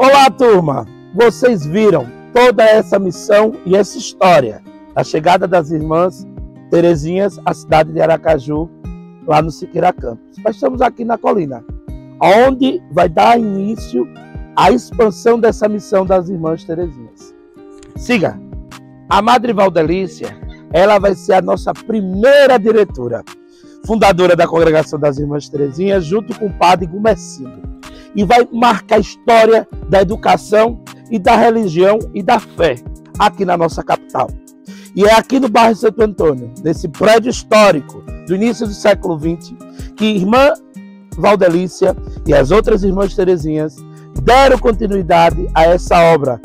Olá, turma! Vocês viram toda essa missão e essa história da chegada das irmãs Terezinhas à cidade de Aracaju, lá no Siqueira Campus. Nós estamos aqui na colina, onde vai dar início à expansão dessa missão das irmãs Terezinhas. Siga! A Madre Valdelícia, ela vai ser a nossa primeira diretora, fundadora da Congregação das Irmãs Terezinhas, junto com o Padre Gumercindo. E vai marcar a história da educação e da religião e da fé aqui na nossa capital. E é aqui no bairro Santo Antônio, nesse prédio histórico do início do século XX, que irmã Valdelícia e as outras irmãs Terezinhas deram continuidade a essa obra,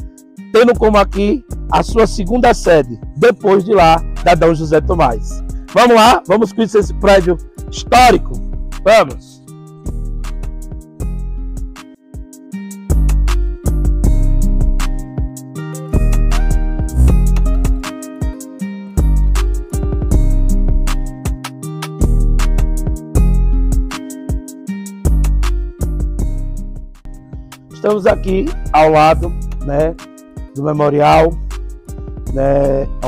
tendo como aqui a sua segunda sede, depois de lá, da Dom José Tomás. Vamos lá? Vamos conhecer esse prédio histórico? Vamos! Estamos aqui ao lado, do memorial,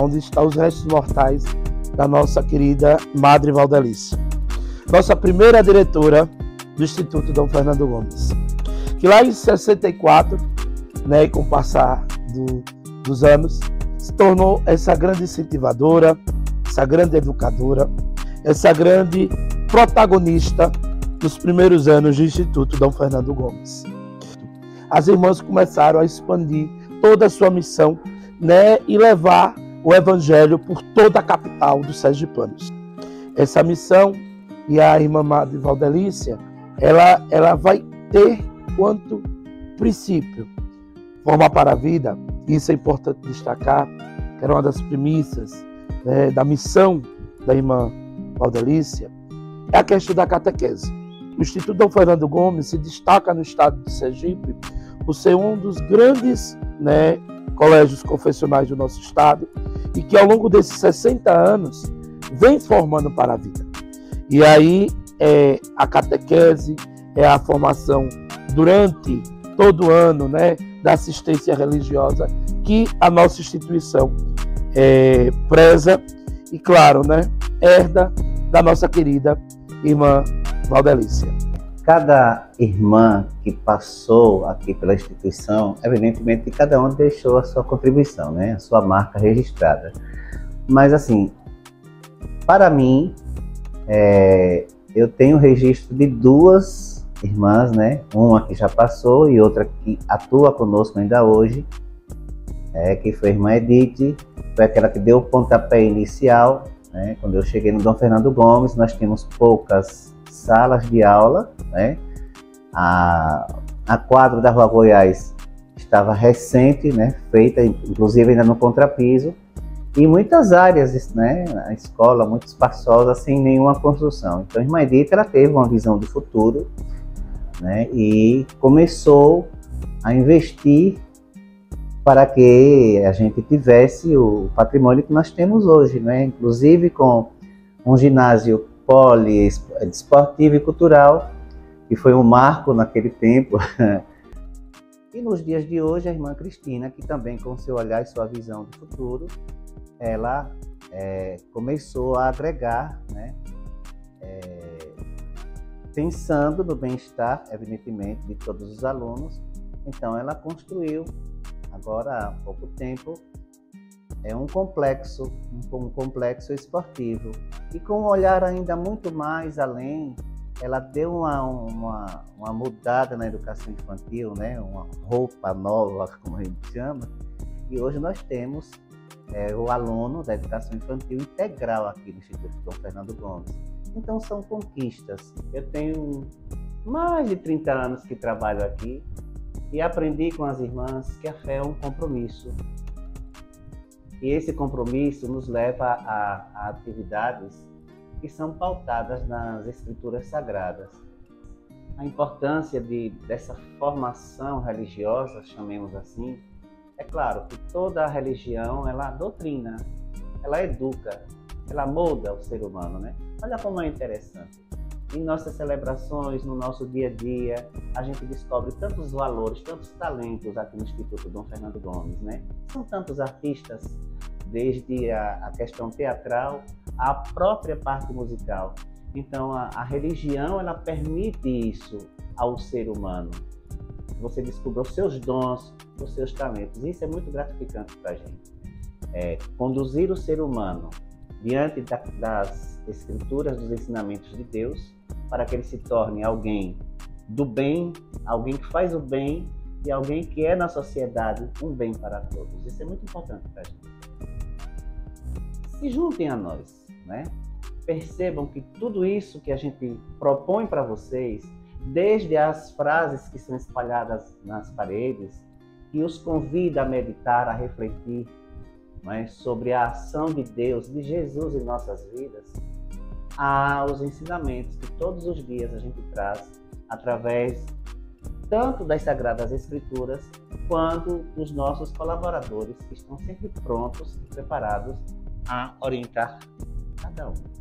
onde estão os restos mortais da nossa querida Madre Valdelícia, nossa primeira diretora do Instituto Dom Fernando Gomes, que lá em 64, com o passar dos anos, se tornou essa grande incentivadora, essa grande educadora, essa grande protagonista dos primeiros anos do Instituto Dom Fernando Gomes. As irmãs começaram a expandir toda a sua missão, e levar o evangelho por toda a capital dos sergipanos. Essa missão, e a irmã Madre Valdelícia, ela vai ter quanto princípio formar para a vida. Isso é importante destacar, que era uma das premissas da missão da irmã Valdelícia, é a questão da catequese. O Instituto Dom Fernando Gomes se destaca no estado de Sergipe por ser um dos grandes colégios confessionais do nosso estado e que ao longo desses 60 anos vem formando para a vida. E aí a catequese é a formação durante todo o ano da assistência religiosa que a nossa instituição preza e, claro, herda da nossa querida irmã Valdelícia. Cada irmã que passou aqui pela instituição, evidentemente cada um deixou a sua contribuição, a sua marca registrada. Mas assim, para mim, eu tenho registro de duas irmãs, uma que já passou e outra que atua conosco ainda hoje, que foi a irmã Edith, foi aquela que deu o pontapé inicial. Quando eu cheguei no Dom Fernando Gomes, nós tínhamos poucas salas de aula, a quadra da Rua Goiás estava recente, feita inclusive ainda no contrapiso, e muitas áreas, a escola muito espaçosa, sem nenhuma construção. Então a irmã Edith, ela teve uma visão de futuro, e começou a investir para que a gente tivesse o patrimônio que nós temos hoje, inclusive com um ginásio poliesportivo e cultural, que foi um marco naquele tempo. E nos dias de hoje, a irmã Cristina, que também com seu olhar e sua visão de futuro, ela começou a agregar, pensando no bem-estar, evidentemente, de todos os alunos. Então ela construiu, agora há pouco tempo, um complexo esportivo. E com um olhar ainda muito mais além, ela deu uma mudada na educação infantil, uma roupa nova, como a gente chama. E hoje nós temos o aluno da educação infantil integral aqui no Instituto Dom Fernando Gomes. Então são conquistas. Eu tenho mais de 30 anos que trabalho aqui e aprendi com as irmãs que a fé é um compromisso. E esse compromisso nos leva a atividades que são pautadas nas escrituras sagradas. A importância dessa formação religiosa, chamemos assim, é claro que toda a religião, ela doutrina, ela educa, ela molda o ser humano, Olha como é interessante. em nossas celebrações, no nosso dia a dia, a gente descobre tantos valores, tantos talentos aqui no Instituto Dom Fernando Gomes, né? São tantos artistas, desde a questão teatral à própria parte musical. Então, a religião, ela permite isso ao ser humano. Você descobre os seus dons, os seus talentos. Isso é muito gratificante para a gente. Conduzir o ser humano diante das escrituras, dos ensinamentos de Deus, para que ele se torne alguém do bem, alguém que faz o bem e alguém que é na sociedade um bem para todos. Isso é muito importante para a gente. Se juntem a nós, né? Percebam que tudo isso que a gente propõe para vocês, desde as frases que são espalhadas nas paredes, que os convida a meditar, a refletir, mas sobre a ação de Deus, de Jesus em nossas vidas, aos ensinamentos que todos os dias a gente traz através tanto das Sagradas Escrituras quanto dos nossos colaboradores que estão sempre prontos e preparados a orientar cada um.